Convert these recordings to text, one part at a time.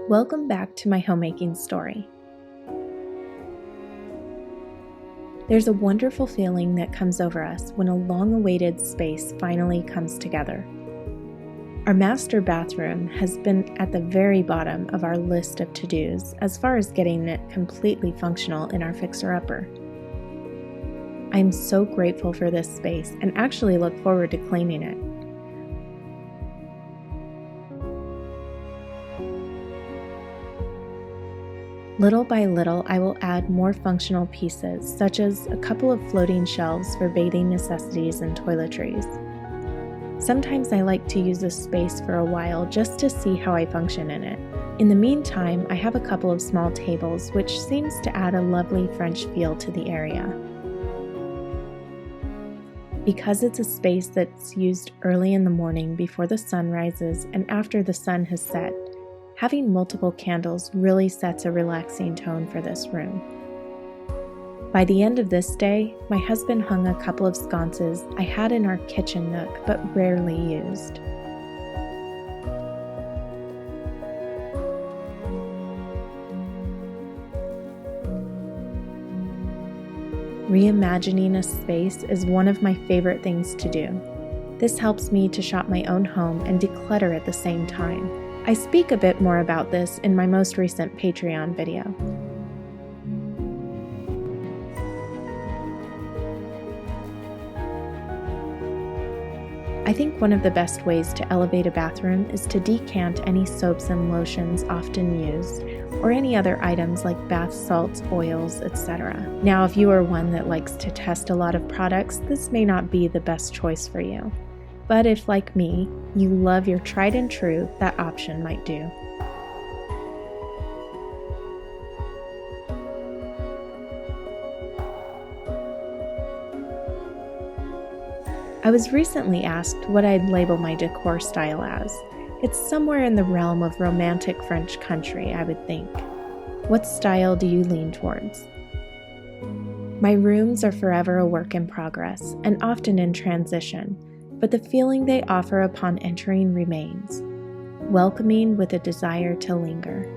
Welcome back to my homemaking story. There's a wonderful feeling that comes over us when a long-awaited space finally comes together. Our master bathroom has been at the very bottom of our list of to-dos as far as getting it completely functional in our fixer-upper. I'm so grateful for this space and actually look forward to cleaning it. Little by little, I will add more functional pieces, such as a couple of floating shelves for bathing necessities and toiletries. Sometimes I like to use this space for a while just to see how I function in it. In the meantime, I have a couple of small tables, which seems to add a lovely French feel to the area. Because it's a space that's used early in the morning before the sun rises and after the sun has set, having multiple candles really sets a relaxing tone for this room. By the end of this day, my husband hung a couple of sconces I had in our kitchen nook but rarely used. Reimagining a space is one of my favorite things to do. This helps me to shop my own home and declutter at the same time. I speak a bit more about this in my most recent Patreon video. I think one of the best ways to elevate a bathroom is to decant any soaps and lotions often used, or any other items like bath salts, oils, etc. Now, if you are one that likes to test a lot of products, this may not be the best choice for you. But if, like me, you love your tried and true, that option might do. I was recently asked what I'd label my decor style as. It's somewhere in the realm of romantic French country, I would think. What style do you lean towards? My rooms are forever a work in progress, and often in transition, but the feeling they offer upon entering remains, welcoming with a desire to linger.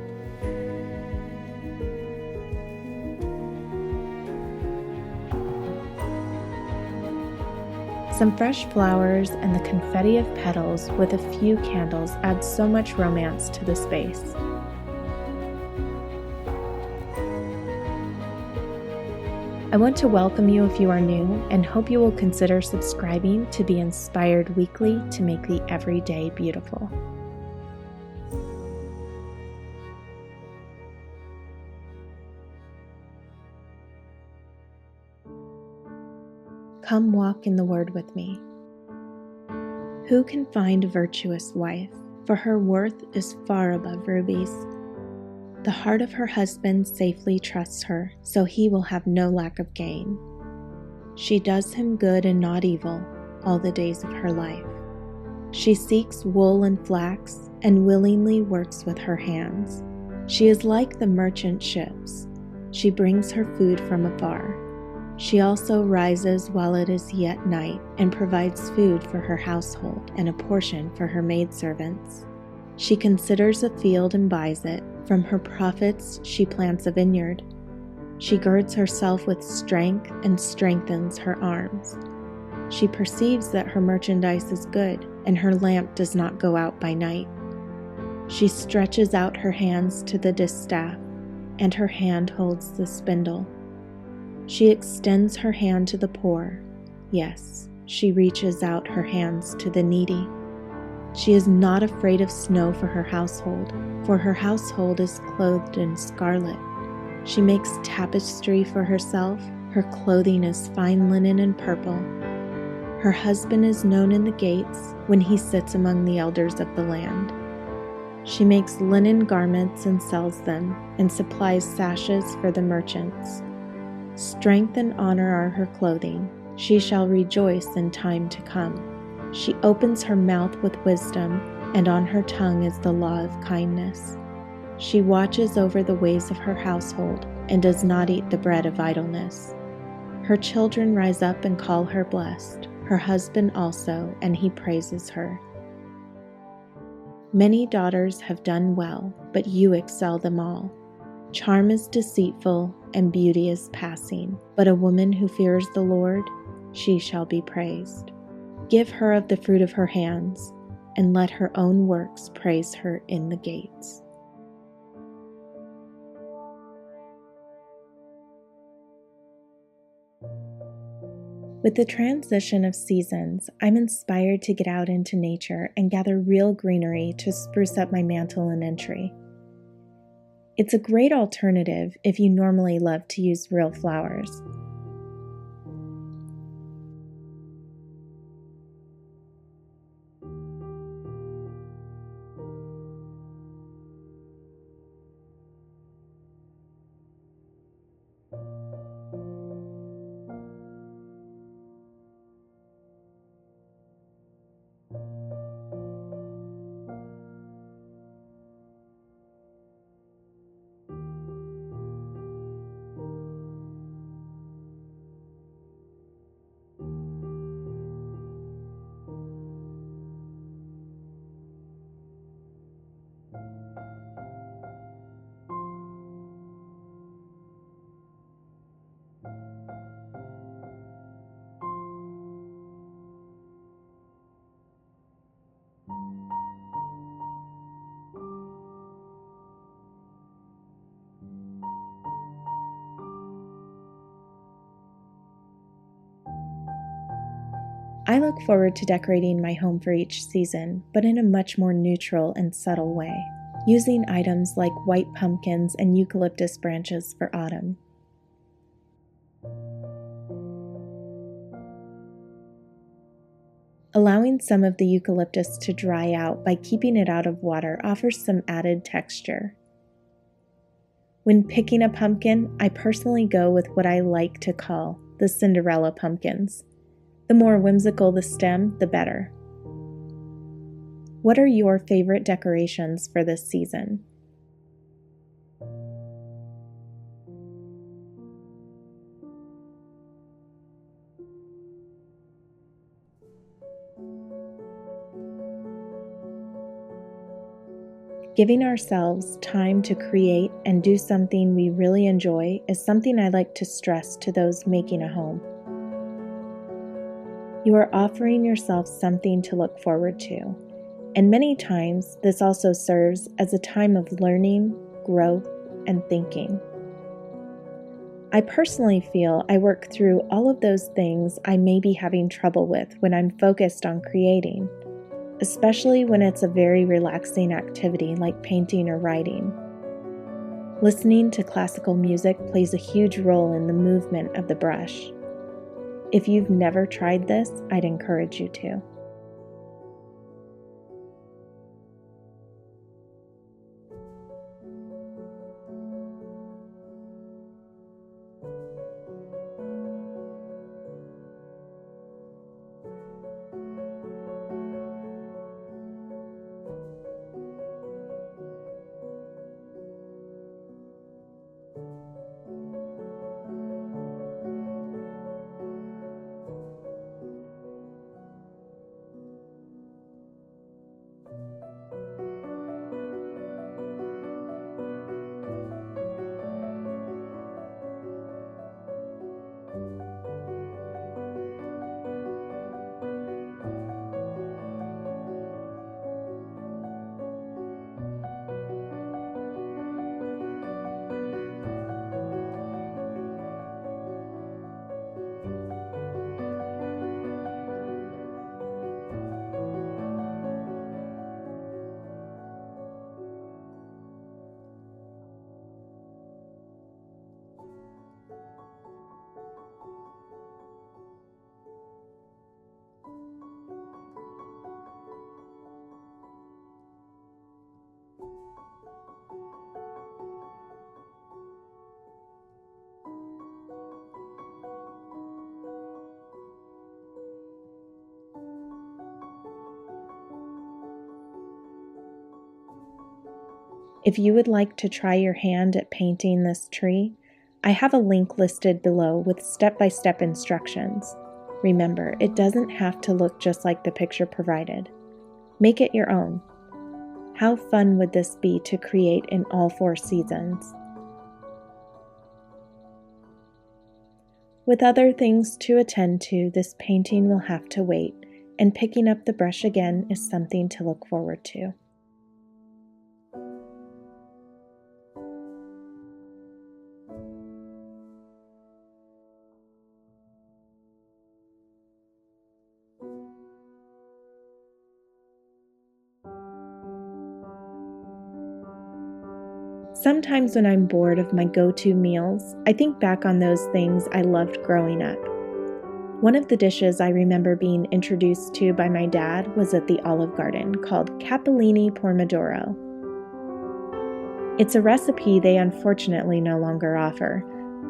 Some fresh flowers and the confetti of petals with a few candles add so much romance to the space. I want to welcome you if you are new and hope you will consider subscribing to be inspired weekly to make the everyday beautiful. Come walk in the Word with me. Who can find a virtuous wife? For her worth is far above rubies. The heart of her husband safely trusts her, so he will have no lack of gain. She does him good and not evil all the days of her life. She seeks wool and flax, and willingly works with her hands. She is like the merchant ships. She brings her food from afar. She also rises while it is yet night, and provides food for her household and a portion for her maidservants. She considers a field and buys it. From her profits she plants a vineyard. She girds herself with strength and strengthens her arms. She perceives that her merchandise is good, and her lamp does not go out by night. She stretches out her hands to the distaff, and her hand holds the spindle. She extends her hand to the poor. Yes, she reaches out her hands to the needy. She is not afraid of snow for her household is clothed in scarlet. She makes tapestry for herself. Her clothing is fine linen and purple. Her husband is known in the gates when he sits among the elders of the land. She makes linen garments and sells them, and supplies sashes for the merchants. Strength and honor are her clothing. She shall rejoice in time to come. She opens her mouth with wisdom, and on her tongue is the law of kindness. She watches over the ways of her household, and does not eat the bread of idleness. Her children rise up and call her blessed, her husband also, and he praises her. Many daughters have done well, but you excel them all. Charm is deceitful, and beauty is passing, but a woman who fears the Lord, she shall be praised. Give her of the fruit of her hands, and let her own works praise her in the gates. With the transition of seasons, I'm inspired to get out into nature and gather real greenery to spruce up my mantle and entry. It's a great alternative if you normally love to use real flowers. I look forward to decorating my home for each season, but in a much more neutral and subtle way, using items like white pumpkins and eucalyptus branches for autumn. Allowing some of the eucalyptus to dry out by keeping it out of water offers some added texture. When picking a pumpkin, I personally go with what I like to call the Cinderella pumpkins. The more whimsical the stem, the better. What are your favorite decorations for this season? Giving ourselves time to create and do something we really enjoy is something I like to stress to those making a home. You are offering yourself something to look forward to, and many times this also serves as a time of learning, growth, and thinking. I personally feel I work through all of those things I may be having trouble with when I'm focused on creating, especially when it's a very relaxing activity like painting or writing. Listening to classical music plays a huge role in the movement of the brush. If you've never tried this, I'd encourage you to. If you would like to try your hand at painting this tree, I have a link listed below with step-by-step instructions. Remember, it doesn't have to look just like the picture provided. Make it your own. How fun would this be to create in all 4 seasons? With other things to attend to, this painting will have to wait, and picking up the brush again is something to look forward to. Sometimes when I'm bored of my go-to meals, I think back on those things I loved growing up. One of the dishes I remember being introduced to by my dad was at the Olive Garden, called capellini pomodoro. It's a recipe they unfortunately no longer offer,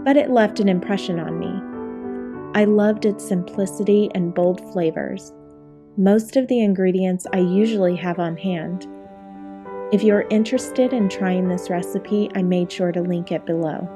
but it left an impression on me. I loved its simplicity and bold flavors. Most of the ingredients I usually have on hand. If you're interested in trying this recipe, I made sure to link it below.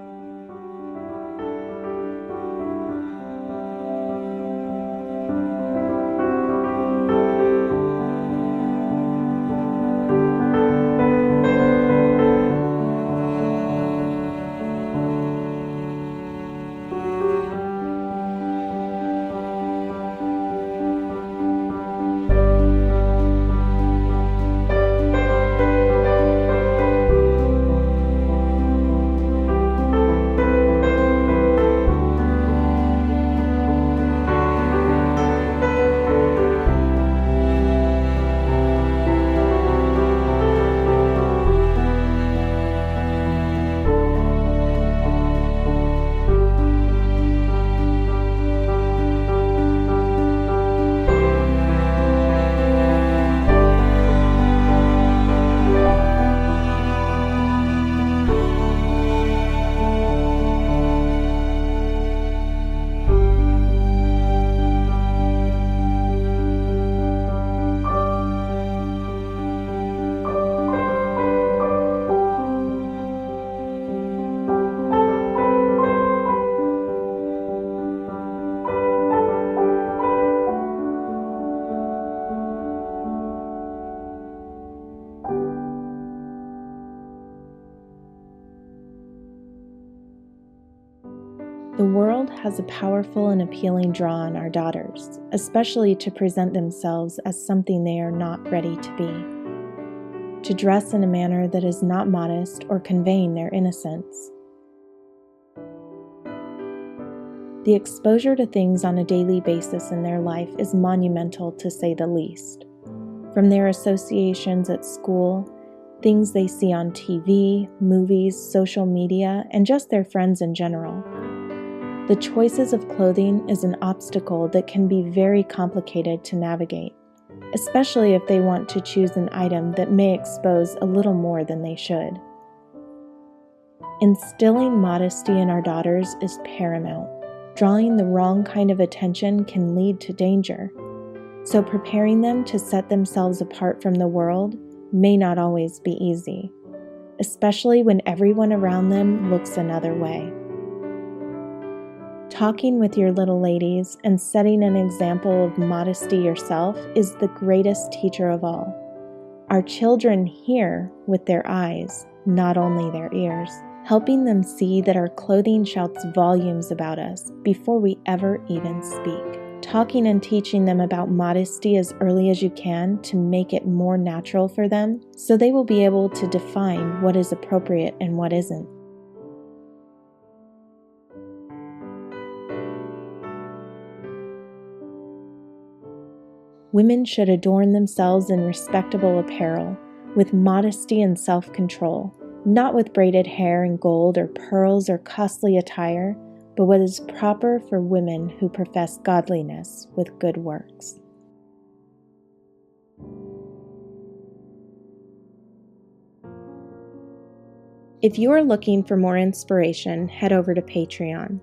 The world has a powerful and appealing draw on our daughters, especially to present themselves as something they are not ready to be, to dress in a manner that is not modest or conveying their innocence. The exposure to things on a daily basis in their life is monumental, to say the least. From their associations at school, things they see on TV, movies, social media, and just their friends in general. The choices of clothing is an obstacle that can be very complicated to navigate, especially if they want to choose an item that may expose a little more than they should. Instilling modesty in our daughters is paramount. Drawing the wrong kind of attention can lead to danger, so preparing them to set themselves apart from the world may not always be easy, especially when everyone around them looks another way. Talking with your little ladies and setting an example of modesty yourself is the greatest teacher of all. Our children hear with their eyes, not only their ears, helping them see that our clothing shouts volumes about us before we ever even speak. Talking and teaching them about modesty as early as you can to make it more natural for them, so they will be able to define what is appropriate and what isn't. Women should adorn themselves in respectable apparel, with modesty and self-control, not with braided hair and gold or pearls or costly attire, but what is proper for women who profess godliness with good works. If you are looking for more inspiration, head over to Patreon.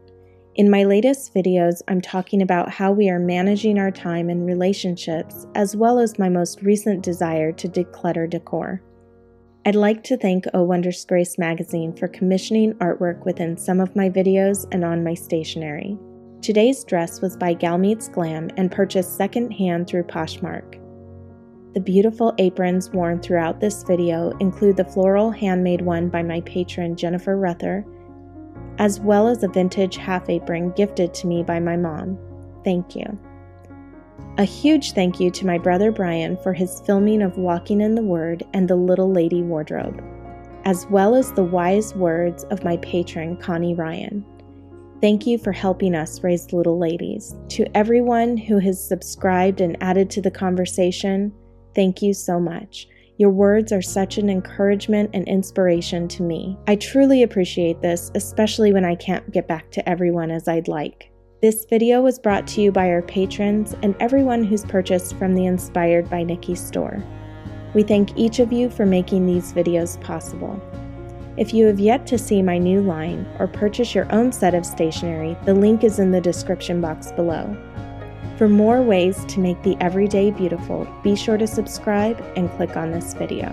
In my latest videos, I'm talking about how we are managing our time in relationships, as well as my most recent desire to declutter decor. I'd like to thank Oh Wondrous Grace magazine for commissioning artwork within some of my videos and on my stationery. Today's dress was by Meets Glam and purchased secondhand through Poshmark. The beautiful aprons worn throughout this video include the floral handmade one by my patron Jennifer Ruther, as well as a vintage half apron gifted to me by my mom. Thank you. A huge thank you to my brother Brian for his filming of Walking in the Word and the Little Lady wardrobe, as well as the wise words of my patron Connie Ryan. Thank you for helping us raise little ladies. To everyone who has subscribed and added to the conversation, thank you so much. Your words are such an encouragement and inspiration to me. I truly appreciate this, especially when I can't get back to everyone as I'd like. This video was brought to you by our patrons and everyone who's purchased from the Inspired by Nikki store. We thank each of you for making these videos possible. If you have yet to see my new line or purchase your own set of stationery, the link is in the description box below. For more ways to make the everyday beautiful, be sure to subscribe and click on this video.